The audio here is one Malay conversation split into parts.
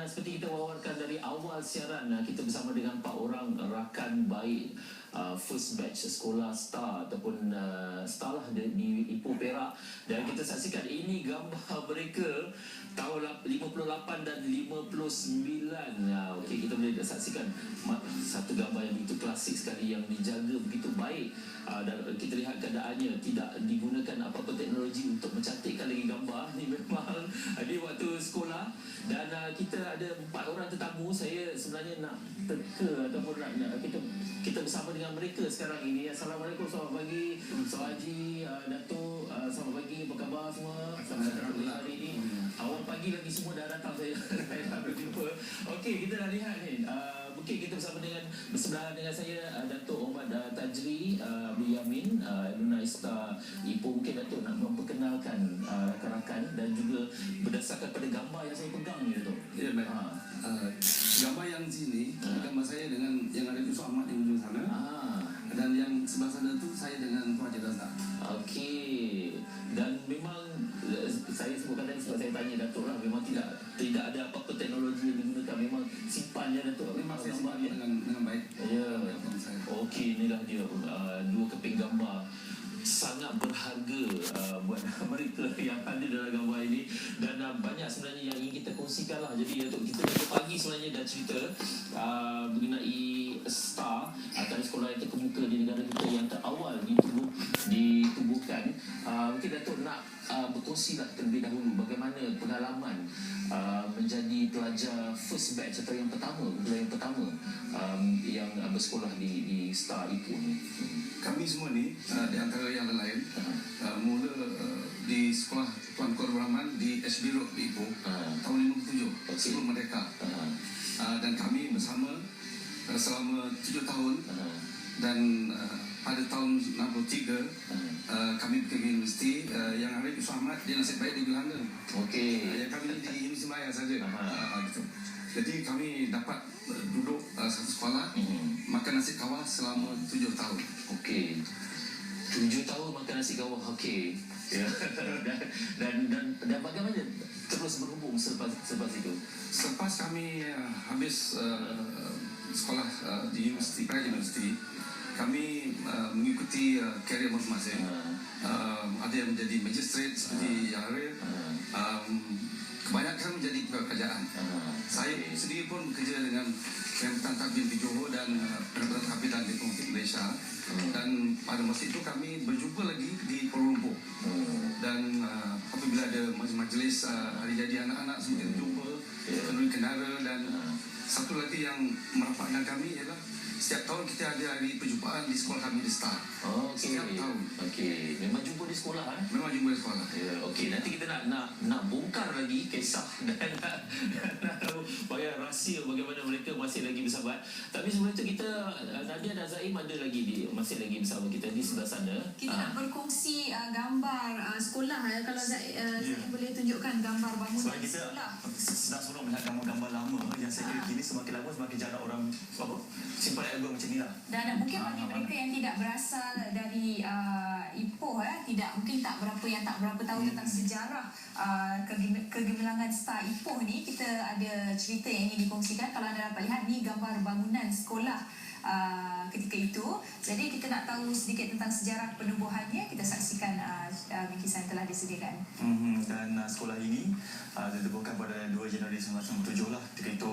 seperti kita wawarkan dari awal siaran, kita bersama dengan 4 orang rakan baik first batch sekolah Star ataupun Star lah di Ipoh Perak, dan kita saksikan ini gambar mereka tahun 58 dan 59. Okey, kita boleh saksikan satu gambar yang begitu klasik sekali, yang dijaga begitu baik, dan kita lihat keadaannya tidak digunakan apa-apa teknologi untuk mencantikkan lagi gambar ni. Memang di waktu sekolah, dan kita ada 4 orang tetamu. Saya sebenarnya nak teka ataupun nak kita bersama dengan mereka sekarang ini. Assalamualaikum, selamat pagi Soh Haji, Datuk, selamat pagi, apa khabar semua? Selamat datang hari ini. Awal pagi lagi semua dah datang, saya dah berjumpa. Okey, kita dah lihat ni. Mungkin kita bersebelahan dengan saya Datuk Omad Tajri Abdul Yamin, Alumni Star Ipoh. Mungkin Datuk nak memperkenalkan rakan-rakan dan juga berdasarkan pada gambar yang saya pegang ni, Datuk. Ya, baik. Gambar yang sini, gambar saya dengan yang ada Yusuf Ahmad di ujung sana. Dan yang sebelah sana tu saya dengan Tuan Haji Razak. Okey. Dan memang saya sebutkan tadi sebab saya tanya Datuk lah, memang tidak ada apa-apa teknologi yang digunakan, memang simpan je Datuk. Memang saya simpan dengan baik. Ya. Okey, inilah dia 2 keping gambar sangat berharga buat mereka yang ada dalam gambar ini, dan banyak sebenarnya yang ingin kita kongsikan lah. Jadi Datuk, kita pagi sebenarnya dah cerita mengenai Star atau sekolah yang terkemuka di negara kita yang terawal ditubuhkan. Mungkin Datuk nak berkongsi lah terlebih dahulu bagaimana pengalaman menjadi pelajar first batch atau yang pertama yang bersekolah di Star Ipoh ni. Kami semua ni di antara yang lain mula di sekolah Tuan Abdul Rahman di SB Road di Ipoh tahun 57 sebelum merdeka. Dan kami bersama selama 7 tahun, dan pada tahun 63 kami pergi ke universiti. Yang Arif Yusuf Ahmad dia nasib baik di Belanda. Okey. Yang kami ni di Universiti Melayu saja. Gitu. Jadi kami dapat duduk satu sekolah, makan nasi kawah selama 7 tahun. Okey. 7 tahun makan nasi kawah. Okey. Ya. dan bagaimana terus berhubung selepas itu? Selepas kami habis sekolah di private university, kami mengikuti karier masing-masing. Ada yang menjadi magistrate seperti yang Arif. Kebanyakan menjadi pegawai kerajaan. Saya sendiri pun bekerja dengan Kementerian Tadbir di Johor dan Pendapatan Kapitan Diplomatik Malaysia. Dan pada masa itu kami berjumpa lagi di Kuala Lumpur. Dan apabila ada majlis hari jadi anak-anak, semua kita jumpa, kenduri kendara. Dan satu lagi yang merapatkan kami ialah setiap tahun kita ada hari perjumpaan di sekolah kami di Star. Setiap tahun. Okey, memang jumpa di sekolah kan? Memang jumpa di sekolah. Ya, okey, nanti kita nak bongkar lagi kisah dan nak tahu bagaimana rahsia bagaimana mereka masih lagi bersahabat. Tapi sebelum itu kita Nadia dan Zaim ada lagi masih lagi bersama kita di sebelah sana. Kita nak berkongsi gambar sekolah. Kalau Zaim boleh tunjukkan gambar bangunan sebab kita sekolah. sedang seronok melihat gambar-gambar lama yang saya kira kini semakin lama semakin jarang orang simpan album macam ni lah. Dan mungkin bagi mereka yang tidak berasal dari Ipoh, mungkin tak berapa tahu tentang sejarah kegemilangan Star Ipoh ni, kita ada cerita yang ingin dikongsikan. Kalau anda dapat lihat ni gambar bangunan sekolah ketika itu. Jadi kita nak tahu sedikit tentang sejarah penubuhannya. Kita saksikan bingkisan yang telah disediakan. Dan sekolah ini ditemukan pada 2 Januari 1997 lah. Ketika itu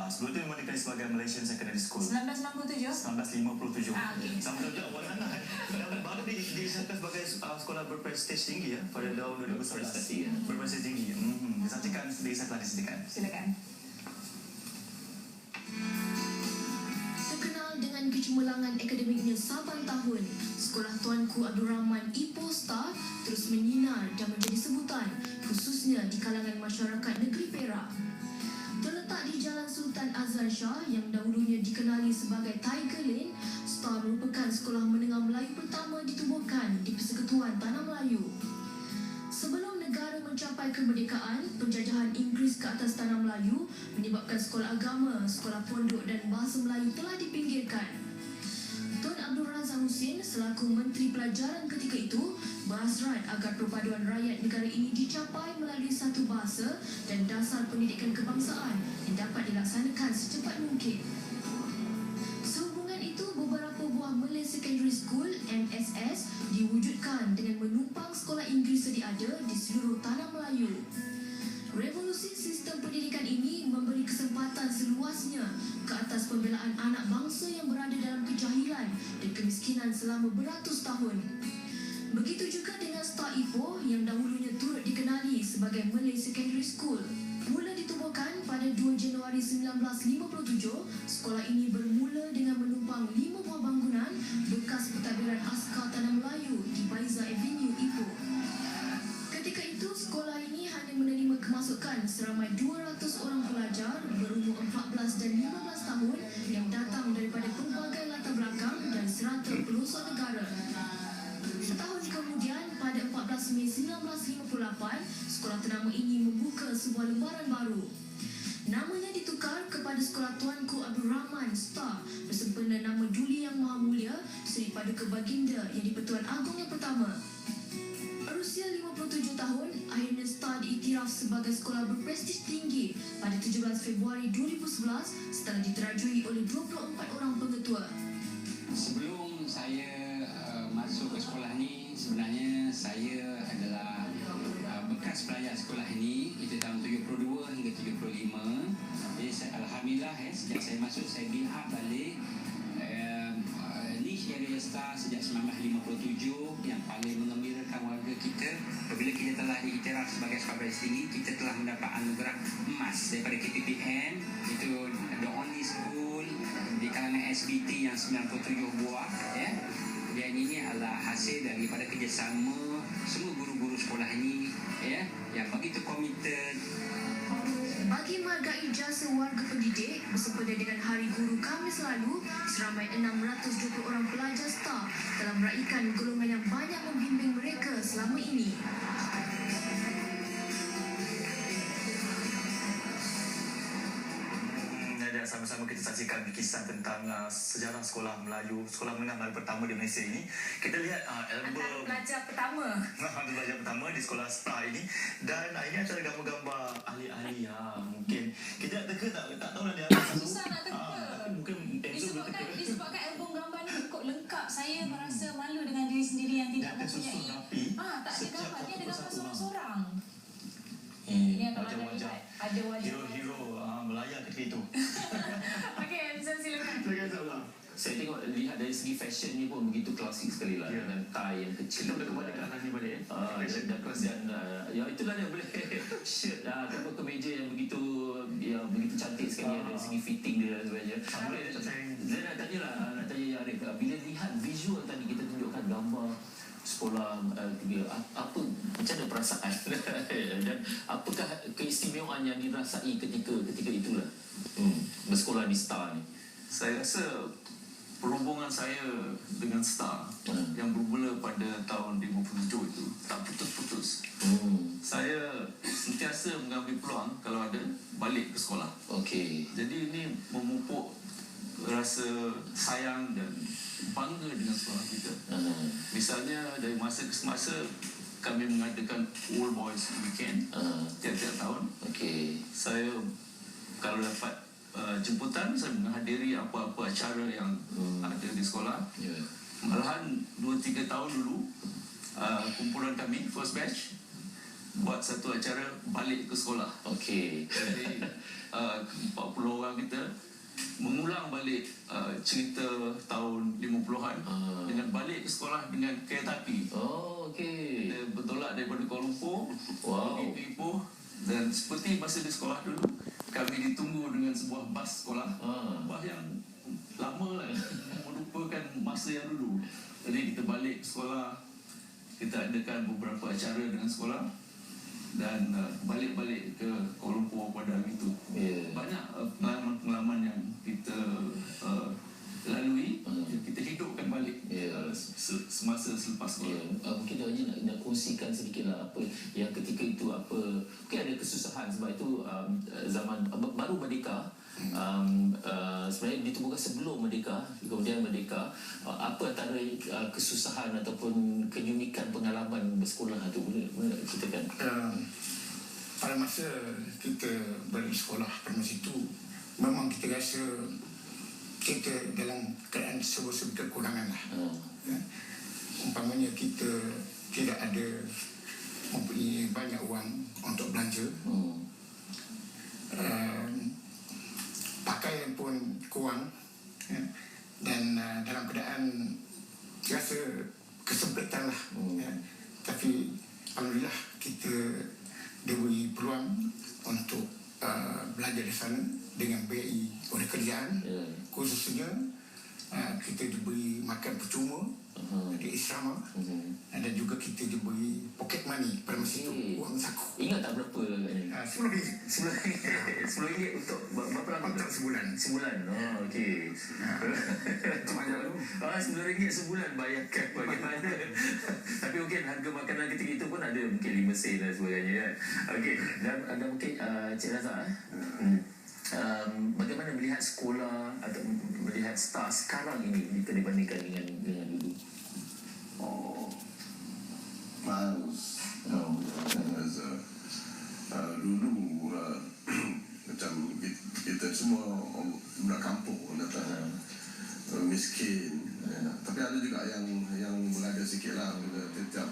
sebelum itu memang dikenali sebagai Malaysian Secondary School. 1997? 1957. Okay. Sama saja awal sana. Dan baru disahkan sebagai sekolah berprestij tinggi pada tahun 2011. Berprestij tinggi. Disaksikan sedikit saya telah disediakan. Silakan. Dengan kecemerlangan akademiknya saban tahun, Sekolah Tuanku Abdul Rahman Ipoh Star terus menyinar dan menjadi sebutan, khususnya di kalangan masyarakat negeri Perak. Terletak di Jalan Sultan Azhar Shah yang dahulunya dikenali sebagai Tiger Lane, Star merupakan sekolah menengah Melayu pertama ditubuhkan di Persekutuan Tanah Melayu. Sebelum negara mencapai kemerdekaan, penjajahan Inggeris ke atas Tanah Melayu menyebabkan sekolah agama, sekolah pondok dan bahasa Melayu telah dipinggirkan. Tun Abdul Razak Husin selaku Menteri Pelajaran ketika itu berhasrat agar perpaduan rakyat negara ini dicapai melalui satu bahasa dan dan dasar pendidikan kebangsaan yang dapat dilaksanakan secepat mungkin. Sehubungan itu, beberapa buah Malay Secondary School MSS diwujudkan dengan menumpang sekolah Inggeris sedia ada di seluruh tanah Melayu. Revolusi sistem pendidikan ini memberi kesempatan seluasnya ke atas pembelaan anak bangsa yang berada dalam kejahilan dan kemiskinan selama beratus tahun. Begitu juga dengan Star Ipoh yang dahulunya turut dikenali sebagai Malay Secondary School. Mula ditubuhkan pada 2 Januari 1957, sekolah ini bermula dengan menumpang 5 buah bangunan bekas pentadbiran askar Tanah Melayu di Baiza Avenue, Ipoh. Ketika itu, sekolah ini hanya menerima kemasukan seramai 200 orang pelajar berumur 14 dan 15 tahun yang datang daripada pelbagai latar belakang dan serata pelosok negara. Setahun kemudian, pada 14 Mei 1958, sekolah ternama ini membuka sebuah lembaran baru. Namanya ditukar kepada Sekolah Tuanku Abdul Rahman Star bersempena nama Duli Yang Maha Mulia Seri Paduka Baginda yang di-Pertuan Agong yang pertama. Berusia 57 tahun, akhirnya Star diiktiraf sebagai sekolah berprestij tinggi pada 17 Februari 2011 setelah diterajui oleh 24 orang pengetua. Sebelum saya masuk ke sekolah ni, sebenarnya saya adalah bekas pelajar sekolah ini. Itu tahun 72 hingga 75. Jadi alhamdulillah sejak saya masuk saya lihat balik niche area Star sejak 1957 yang paling mengembirakan warga kita. Apabila kita telah diiktiraf sebagai sekolah berprestij tinggi, kita telah mendapat anugerah emas daripada KPPM. Itu the only school di kalangan SBT yang 97 buah, ya. Dan ini adalah hasil daripada kerjasama semua guru-guru sekolah ini, ya, yang begitu komited. Bagi menghargai jasa warga pendidik, bersempena dengan Hari Guru Khamis lalu, seramai 620 orang pelajar Star telah meraihkan golongan yang banyak membimbing mereka selama ini. Dan sama-sama kita saksikan kisah tentang sejarah sekolah Melayu, sekolah menengah Melayu pertama di Malaysia ini. Kita lihat album Antara pelajar pertama. pelajar pertama di sekolah Star ini, dan ini antara gambar-gambar ahli-ahli mungkin kita nak teka tak tahu lah dia apa satu. Susah nak teka. Tapi mungkin Enzo boleh teka. Disebabkan album gambar ni cukup lengkap. Saya merasa malu dengan diri sendiri yang tidak Dia tersusun mempunyai. rapi. Tak ada Setiap gambar. Dia ada gambar satu seorang-seorang. Ini yang kalau anda wajah-wajah lihat, ada wajah. hero-hero Melaya ketika itu. Okey, Hamzah silakan. Saya tengok lihat dari segi fashion ni pun begitu klasik sekali lah, Ya. dengan tie yang kecil. Kita boleh kembali ke arah ni balik. Dan ya itulah yang boleh shirt ataupun kemeja yang begitu cantik sekali dari segi fitting dia dan sebagainya. Saya nak tanya Arif, bila lihat visual tadi kita tunjukkan gambar sekolah apa macam mana perasaan dan apakah keistimewaan yang dirasai ketika itulah bersekolah di Star ni? Saya rasa perhubungan saya dengan Star yang bermula pada tahun 57 itu tak putus-putus. Saya sentiasa mengambil peluang kalau ada balik ke sekolah. Okey. Jadi ini memupuk rasa sayang dan bangga dengan sekolah kita. Misalnya dari masa ke semasa kami mengadakan Old Boys Weekend tiap-tiap tahun. Okey. Saya kalau dapat jemputan, saya menghadiri apa-apa acara yang ada di sekolah. Ya. Malahan 2-3 tahun dulu kumpulan kami first batch buat satu acara balik ke sekolah. Okey. Jadi 40 orang kita mengulang balik cerita tahun 50-an dengan balik ke sekolah dengan kereta api. Oh, okey. Dia bertolak daripada Kuala Lumpur Wow. pergi ke Ipoh, dan seperti masa di sekolah dulu kami ditunggu dengan sebuah bas sekolah. Bas yang lama lah, merupakan masa yang dulu. Jadi kita balik sekolah, kita adakan beberapa acara dengan sekolah dan balik-balik ke Kuala Lumpur pada hari itu. Yeah. Banyak pengalaman-pengalaman yang kita lalui, yang kita hidupkan balik semasa selepas sekolah. Mungkin Haji nak kongsikan sedikit lah apa yang ketika itu mungkin ada kesusahan sebab itu zaman baru merdeka. Sebenarnya ditubuhkan sebelum merdeka, kemudian merdeka. Apa antara kesusahan ataupun keunikan pengalaman bersekolah tu boleh ceritakan? pada masa kita bersekolah pada masa itu, memang kita rasa kita dalam keadaan serba-serba kekurangan lah. Ya. Umpamanya kita tidak ada mempunyai banyak wang untuk belanja. Pakaian pun kurang, ya. Dan dalam keadaan rasa kesempitan lah. Ya. Tapi alhamdulillah kita diberi peluang untuk belajar di sana dengan BI oleh kerjaan. Khususnya kita diberi makan percuma di asrama, dan juga kita diberi pocket money pada masa itu, wang saku. Ingat tak berapa agaknya? RM10 untuk berapa lama? Untuk sebulan. Sebulan. Oh, okey. Banyak tu. RM10 sebulan, bayangkan bagaimana. Tapi mungkin harga makanan ketika itu pun ada mungkin 5 sen dan sebagainya kan. Okey, dan mungkin Cik Razak bagaimana melihat sekolah atau melihat STAR sekarang ini jika dibandingkan dengan dulu? Dulu macam kita semua budak kampung datang miskin, tapi ada juga yang berada sikit lah bila setiap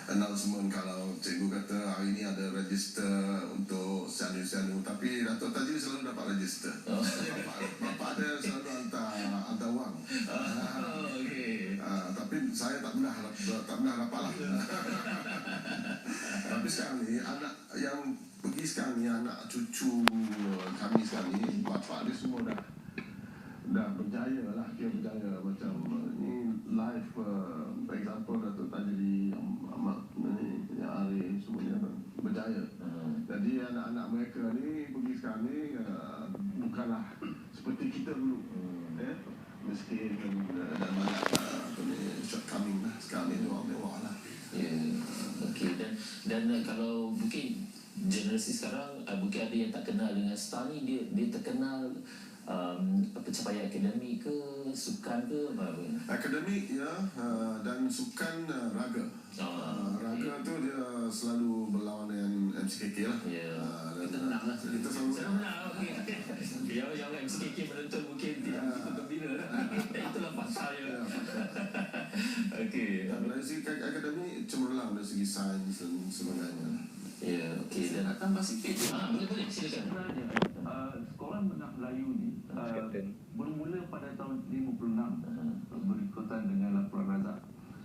announcement kalau cikgu kata hari ini ada register untuk sianu-sianu, tapi Dato' Tajri selalu dapat register. Bapak dia selalu hantar wang. Tapi saya tak pernah dapat lah. Tapi sekarang ni anak yang pergi sekarang ni, anak cucu kami sekarang ni, bapak dia semua dah berjaya lah. Dia berjaya macam ni live, for example Dato' Tajri, yang Arif semuanya berjaya. Jadi anak-anak mereka ni pergi sekarang ni bukanlah seperti kita dulu, miskin dan banyak shortcoming lah. Sekarang ni orang mewah lah. Okey, dan kalau mungkin generasi sekarang mungkin ada yang tak kenal dengan STAR ni, dia terkenal pencapaian akademik ke, sukan ke, apa? Akademik ya, dan sukan raga. Raga tu dia selalu berlawan dengan MCKK lah. Kita menang lah. Kita selalu menang. Okey. Yang MCKK menonton mungkin tidak begitu gembira lah. Itulah pasalnya. Okey. dari segi akademik cemerlang dari segi sains dan sebagainya. Okey. Dan tambah sikit. Boleh silakan. Sebenarnya sekolah menengah Melayu ni bermula pada tahun 56 berikutan dengan laporan Razak.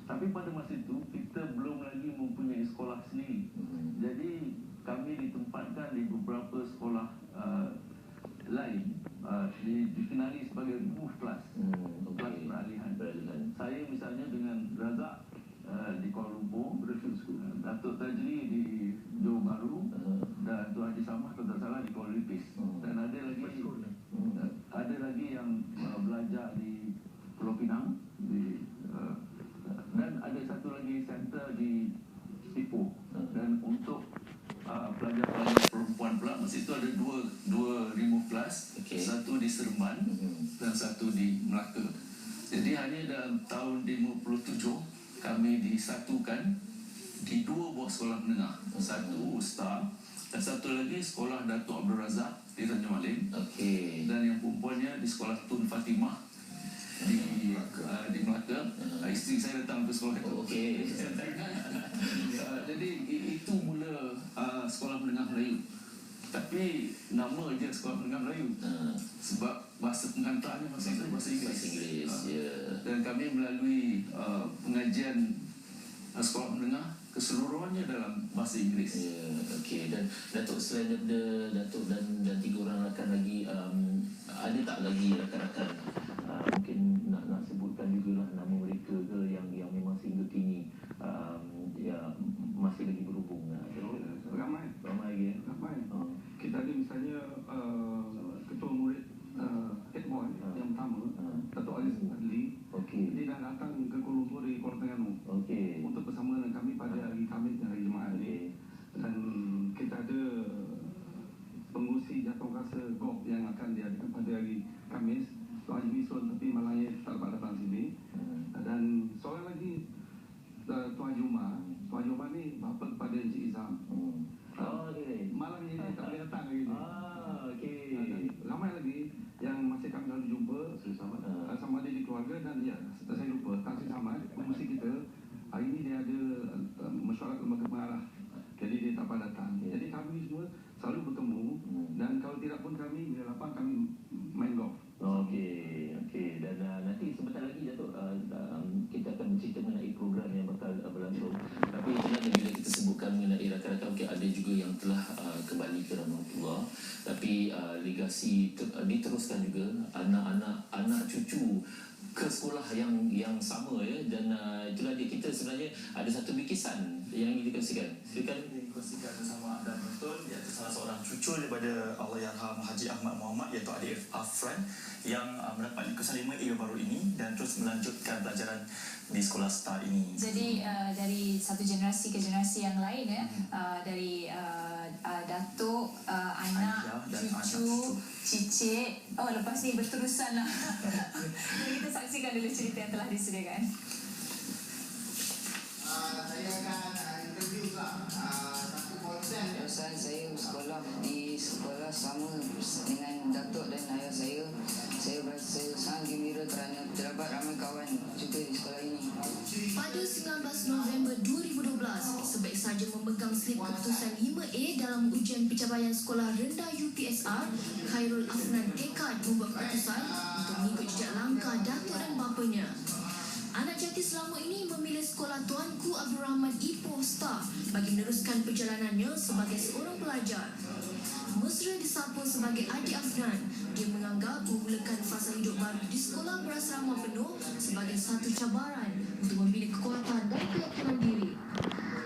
Tapi pada masa itu kita belum lagi mempunyai sekolah sendiri. Jadi kami ditempatkan di beberapa sekolah lain, dikenali sebagai move class, kelas peralihan. Saya misalnya dengan Razak di Kuala Lumpur, Dato' Tajri di Johor Bahru, dan Tuan Haji Samah kalau tak salah di Kuala Lipis. Dan ada lagi yang belajar di Pulau Pinang, dan ada satu lagi center di Ipoh. Dan untuk pelajar-pelajar perempuan pula, masa itu ada dua remove class, satu di Seremban dan satu di Melaka. Jadi hanya dalam tahun 57 kami disatukan di dua buah sekolah menengah, satu STAR dan satu lagi sekolah Dato' Abdul Razak di Tanjung Malim, dan yang perempuannya di sekolah Tun Fatimah di Melaka. Isteri saya datang ke sekolah itu. Jadi itu mula sekolah menengah Melayu. Tapi nama je sekolah menengah Melayu, sebab bahasa pengantarnya bahasa Inggeris. Dan kami melalui pengajian sekolah menengah keseluruhannya dalam bahasa Inggeris. Okey. Dan Datuk, selain daripada Datuk dan tiga orang rakan lagi, ada tak lagi rakan-rakan mungkin nak sebutkan jugalah nama mereka ke yang memang sehingga kini masih lagi berhubung? Ramai lagi. Kita ada misalnya ketua murid Edmond yang pertama, Dato' Aziz Adli. Dia dah datang ke Kuala Lumpur dari Kuala Terengganu untuk bersama dengan kami pada hari Khamis dan hari Jumaat ini. Dan kita ada pengurusi jatuh rasa golf yang akan diadakan pada hari Khamis. Tuan Haji Misun, tapi malangnya tak dapat datang sini. Dan seorang lagi selalu bertemu dan kalau tidak pun kami di lapang kami main golf. Okey. Dan nanti sebentar lagi Datuk, kita akan bercerita mengenai program yang bakal berlangsung. Tapi sebenarnya bila kita sebutkan mengenai rakan-rakan, okey, ada juga yang telah kembali ke rahmatullah. Tapi legasi diteruskan juga, anak cucu ke sekolah yang sama ya. Dan itulah dia, kita sebenarnya ada satu bikisan yang ingin dikongsikan. Silakan. Dikongsikan bersama Anda penonton, iaitu salah seorang cucu daripada Allahyarham Haji Ahmad Muhammad, iaitu adik Afran yang mendapat likusan 5A baru ini dan terus melanjutkan pelajaran di sekolah STAR ini. Jadi dari satu generasi ke generasi yang lain ya, dari datuk, anak, cucu, cicit. Oh, lepas ni berterusan lah. Jadi kita saksikan dulu cerita yang telah disediakan. Saya akan interview pula satu konsen. Perasaan saya sekolah di sekolah sama dengan datuk dan ayah saya. Saya berasa sangat gembira kerana terdapat ramai kawan juga di sekolah ini. Pada 19 November 2012, sebaik sahaja memegang slip keputusan 5A dalam ujian pencapaian sekolah rendah UPSR, Khairul Afnan tekad membuat keputusan untuk mengikut jejak langkah datuk dan bapanya. Anak jati selama ini memilih sekolah Tuanku Abdul Rahman Ipoh Star bagi meneruskan perjalanannya sebagai seorang pelajar. Mesra disapa sebagai adik Afnan, dia menganggap memulakan fasa hidup baru di sekolah berasrama penuh sebagai satu cabaran untuk membina kekuatan dan keyakinan diri.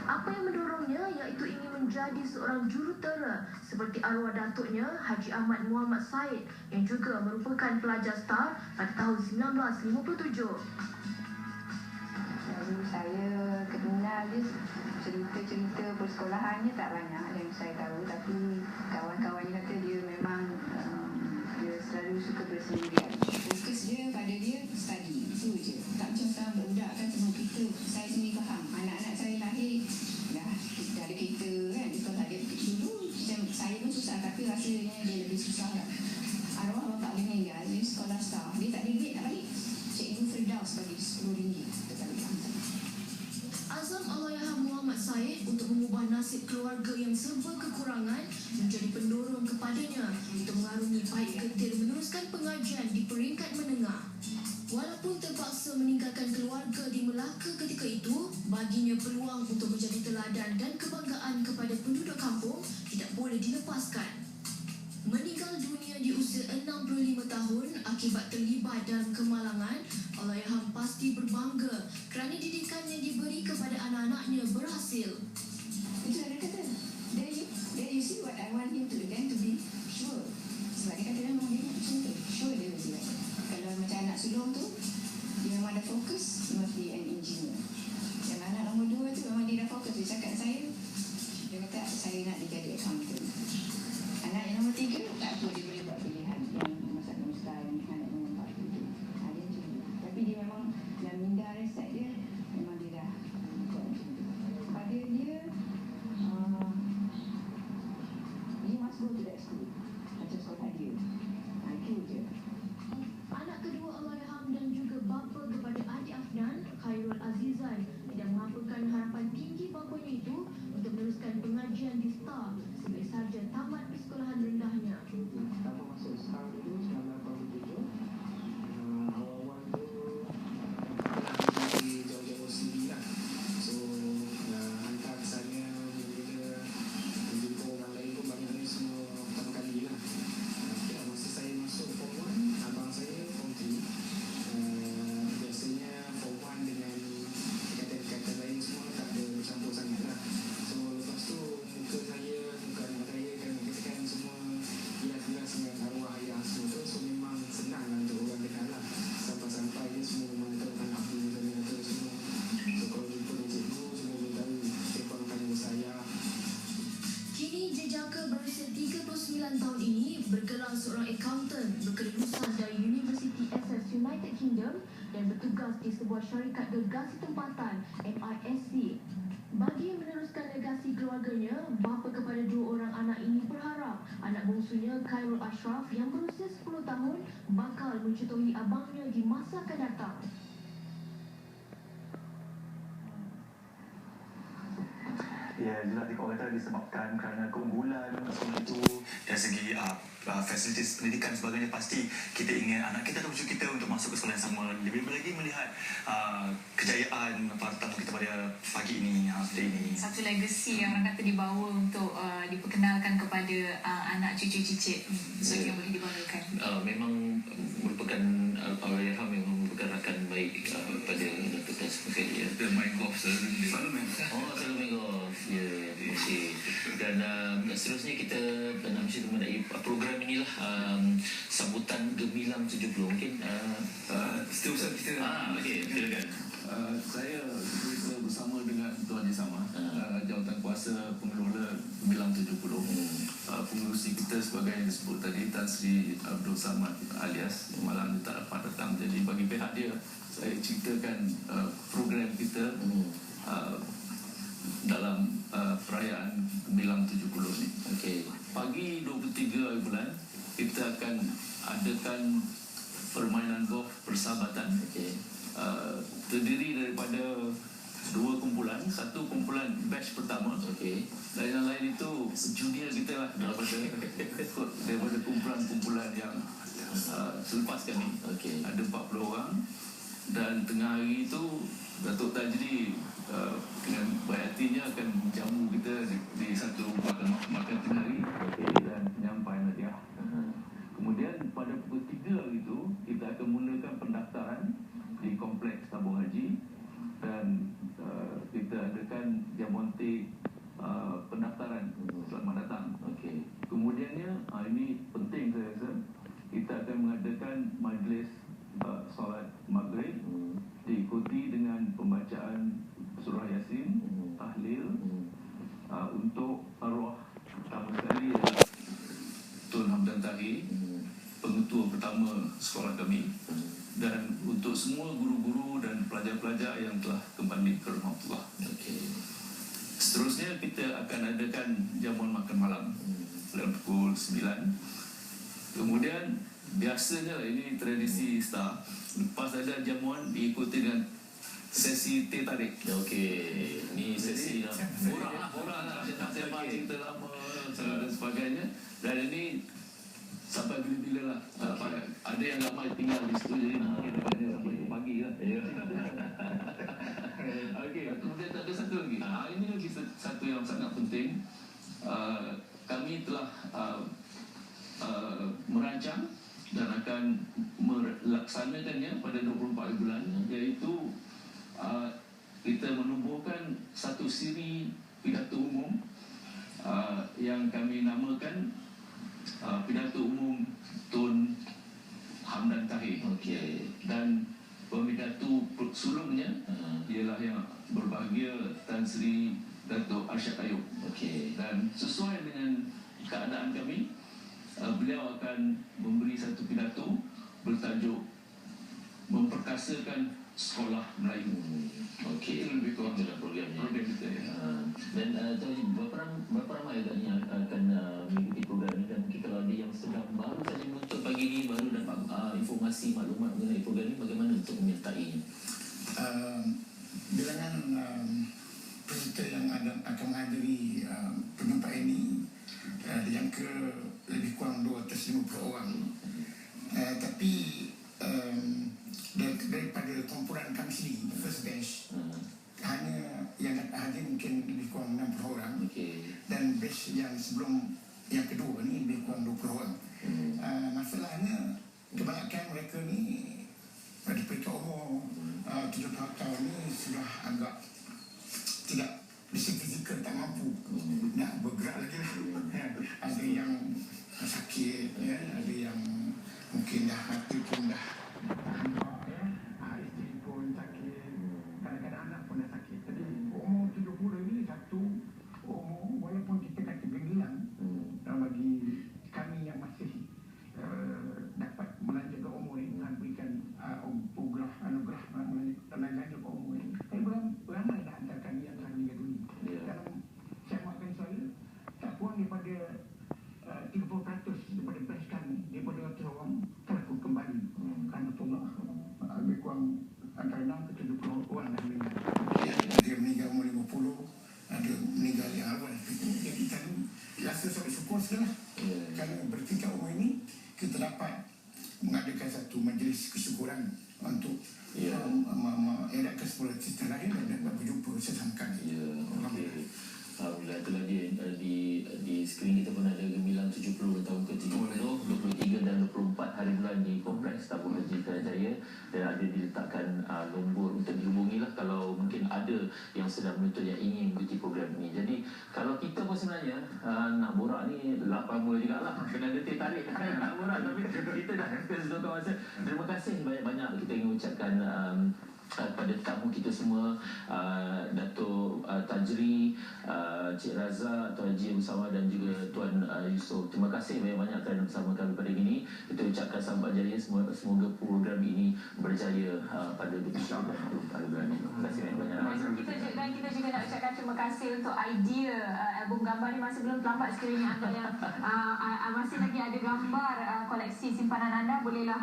Apa yang mendorongnya iaitu ingin menjadi seorang jurutera seperti arwah datuknya Haji Ahmad Muhammad Said yang juga merupakan pelajar STAR pada tahun 1957. Saya kenal dia, cerita-cerita persekolahannya tak banyak yang saya tahu, tapi kawan-kawannya kata dia memang dia selalu suka bersendirian. Fokus dia pada dia study, itu je. Tak macam sekarang budak kan semua kita, saya sendiri faham. Anak-anak saya lahir dah ada kereta kan, di sekolah dia dulu macam saya pun susah, tapi rasanya dia lebih susah lah. Arwah bapak dia meninggal, dia sekolah STAR, dia tak ada duit nak balik. Cikgu Firdaus bagi RM10 dekat balik. Azam Allahyarham Muhammad Said untuk mengubah nasib keluarga yang serba kekurangan menjadi pendorong kepadanya untuk mengarungi pahit getir meneruskan pengajian di peringkat menengah. Walaupun terpaksa meninggalkan keluarga di Melaka ketika itu, baginya peluang untuk menjadi teladan dan kebanggaan kepada penduduk kampung tidak boleh dilepaskan. Meninggal dunia di usia 65 tahun akibat terlibat dalam kemalangan, Allahyarham pasti berbangga kerana didikan yang diberi kepada anak-anaknya berhasil. Itu dia kata, there you see what I want him to do, then to be sure. Sebab dia kata memang dia macam tu, sure dia mesti buat. Kalau macam anak sulung tu, dia memang dah fokus, he must be an engineer. Yang anak nombor 2 tu memang dia dah fokus, dia cakap saya, dia kata saya nak dia jadi accountant. Anak yang nombor 3, tak apa, dia boleh buat pilihan yang masalah mustahil, anak nombor 4 tu. Dia macam tu. Tapi dia memang, yang minda reset dia, memang dia dah buat macam tu. Pada dia, he must go to that school. Macam sekolah dia. Itu je. Anak kedua Allahyarham dan juga bapa kepada adik Afnan, Khairul Azizan, tidak menghampakan harapan tinggi bapanya itu untuk meneruskan pengajian di STAR sebaik sahaja tamat persekolahan rendahnya. Pertama masuk STAR dulu 1987. Awal-awal tu pergi jauh-jauh sendiri lah. So hantar ke sana, bila jumpa orang lain pun banyaknya semua pertama kali lah. Masa saya masuk Form 1, abang saya Form 3. Biasanya Form 1 dengan dekatan-dekatan lain semua tak ada campur sangat lah. So lepas tu muka saya, muka anak saya kan kita kan semua hias-hias dengan arwah ayah semua tu. So memang senang lah untuk orang kenal lah. Sampai-sampai dia semua memang tahu anak aku saya tu semua. So kalau jumpa dengan cikgu semua boleh tahu siapa tanya saya. Kini jejaka berusia 39 tahun ini bergelar seorang accountant berkelulusan dari University Essex United Kingdom dan bertugas di sebuah syarikat gergasi tempatan MISC. Bagi meneruskan legasi keluarganya, bapa kepada 2 orang anak ini berharap anak bongsunya Khairul Ashraf yang berusia 10 tahun bakal mencontohi abangnya di masa akan datang. Ya, jelas orang kata disebabkan kerana keunggulan sekolah itu dari segi fasilitas pendidikan sebagainya. Pasti kita ingin anak kita atau cucu kita untuk masuk ke sekolah yang sama. Lebih lagi melihat kejayaan para tamu kita pada pagi ini, hari ini. Satu legacy yang orang kata dibawa untuk diperkenalkan kepada anak cucu cicit. Sesuatu yang boleh dibanggakan. Memang merupakan Allahyarham yang merupakan rakan baik pada Datuk Tan Sri Muhyiddin. Dia main golf selalu main. Selalu main golf. Ya, okey. Dan seterusnya kita nak mesti mengenai program inilah sambutan Gemilang 70. Mungkin Seterusnya kita okey, silakan. Saya kita bersama dengan Tuan Haji Samad, Jawatan Kuasa Pengelola Gemilang 70. Pengurusi kita sebagai yang disebut tadi Tan Sri Abdul Samad alias malam dia tak dapat datang. Jadi bagi pihak dia, saya ceritakan program kita dalam perayaan Gemilang 70 ni. Okey. Pagi 23 bulan kita akan adakan permainan golf persahabatan. Okey. Terdiri daripada dua kumpulan, satu kumpulan batch pertama, Okey. dan yang lain itu junior kita lah daripada kumpulan-kumpulan yang selepas kami. Okey. Ada 40 orang, dan tengah hari itu Datuk Tajri dengan baik hatinya akan menjamu kita di satu makan tengah hari dan penyampaian hadiah. Kemudian pada pukul 3 itu kita akan mulakan pendaftaran di Kompleks Tabung Haji, dan kita adakan jamuan teh pendaftaran. Selamat datang. Okey. Kemudiannya ini penting saya rasa, kita akan mengadakan majlis solat maghrib diikuti dengan pembacaan surah Yasin, tahlil untuk arwah pertama sekali adalah Tun Hamdan Tahir, pengetua pertama sekolah kami, dan untuk semua guru-guru dan pelajar-pelajar yang telah kembali ke rumah Allah. Okey. Seterusnya kita akan adakan jamuan makan malam pada pukul 9. Kemudian biasanya ini tradisi star, lepas ada jamuan diikuti dengan sesi teh tarik. Okey. Ni sesi Orang lah sembang cerita lama dan sebagainya. Dan ini sampai bila-bila lah. Ada yang ramai tinggal di situ, jadi mungkin ada sampai pagi lah. Okey, kemudian ada satu lagi. Ini lagi satu yang sangat penting. Kami telah merancang dan akan melaksanakannya pada 24 bulan, iaitu kita menubuhkan satu siri pidato umum yang kami namakan pidato umum Tun Hamdan Tahir. Okey. Dan pemidato sulungnya ialah yang berbahagia Tan Sri Datuk Arsyad Ayub. Okey. Dan sesuai dengan keadaan kami, beliau akan memberi satu pidato bertajuk Memperkasakan Sekolah Melayu. Okey. Itu lebih kurang dalam programnya. program kita ya. Dan berapa ramai agaknya akan mengikuti program ini, dan mungkin kalau ada yang sedang baru saja muncul pagi ini, baru dapat informasi maklumat mengenai program ini, bagaimana untuk menyertainya? Bilangan peserta yang akan menghadiri penyampaian ini dijangka lebih kurang 250 orang. Tapi daripada kumpulan kami sendiri, first batch, hanya yang hadir mungkin lebih kurang 60 orang. Okey. Dan batch yang sebelum yang kedua ni lebih kurang 20 orang. Masalahnya kebanyakan mereka ni pada peringkat umur 70 tahun ni sudah agak tidak disini fizikal, tak mampu nak bergerak lagi lah. Ada yang sakit, ada yang mungkin dah hati pun dah nampak, isteri pun sakit, kadang-kadang anak pun dah sakit. Jadi umur 70 ni satu umur, walaupun kita kata gemilang, bagi kami yang masih dapat melanjutkan umur ini dengan berikan anugerah melanjutkan umur ini. Tapi ramai dah antara kami yang telah meninggal dunia. Dalam saya maafkan saya, tak kurang daripada 30% daripada batch kami, daripada 100 orang telah pun kembali rasa syukur sekali kerana bertingkat umur ini kita dapat mengadakan satu majlis kesyukuran untuk eratkan sebuah cita lain dan dapat berjumpa sesama kami. Alhamdulillah, itulah dia di skrin kita pun ada gemilang 70 tahun ke-70, 23 dan 24 hari bulan di Kompleks Tabung Haji Kerajaya, dan ada diletakkan nombor untuk dihubungi lah kalau mungkin ada yang sedang menuntut yang ingin mengikuti program ini. Jadi kalau kita pun sebenarnya nak borak ni lama jugalah, kena ada tarik nak borak, tapi kita dah kesedukan masa. Terima kasih banyak-banyak kita ingin ucapkan kepada tamu kita semua, Dato' Tajri, Cik Raza, Tuan Haji Bersama dan juga Tuan Yusof. Terima kasih banyak-banyak kerana bersama kami pada ini. Kita ucapkan selamat jaya, semoga program ini berjaya pada 23 hari bulan ini. Terima kasih banyak-banyak. Dan kita juga nak ucapkan terima kasih untuk idea album gambar ni. Masih belum terlambat sekiranya anda yang masih lagi ada gambar koleksi simpanan anda, bolehlah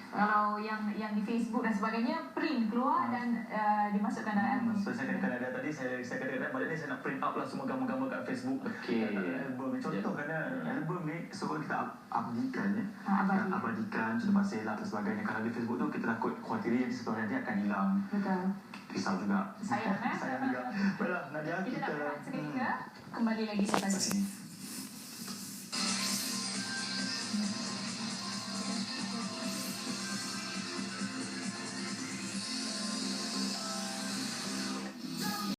kalau yang di Facebook dan sebagainya print keluar dan dimasukkan dalam album. So saya kadang-kadang tadi saya kadang-kadang balik ni saya nak print out lah semua gambar-gambar kat Facebook. Album ni contoh kerana album ni semua kita abadikan abadikan selepas selak dan sebagainya. Kalau di Facebook tu kita takut khawatir yang sesuatu nanti akan hilang. Betul. Risau juga. Sayang juga. Baiklah Nadia, kita nak berehat seketika. Kembali lagi selepas ini.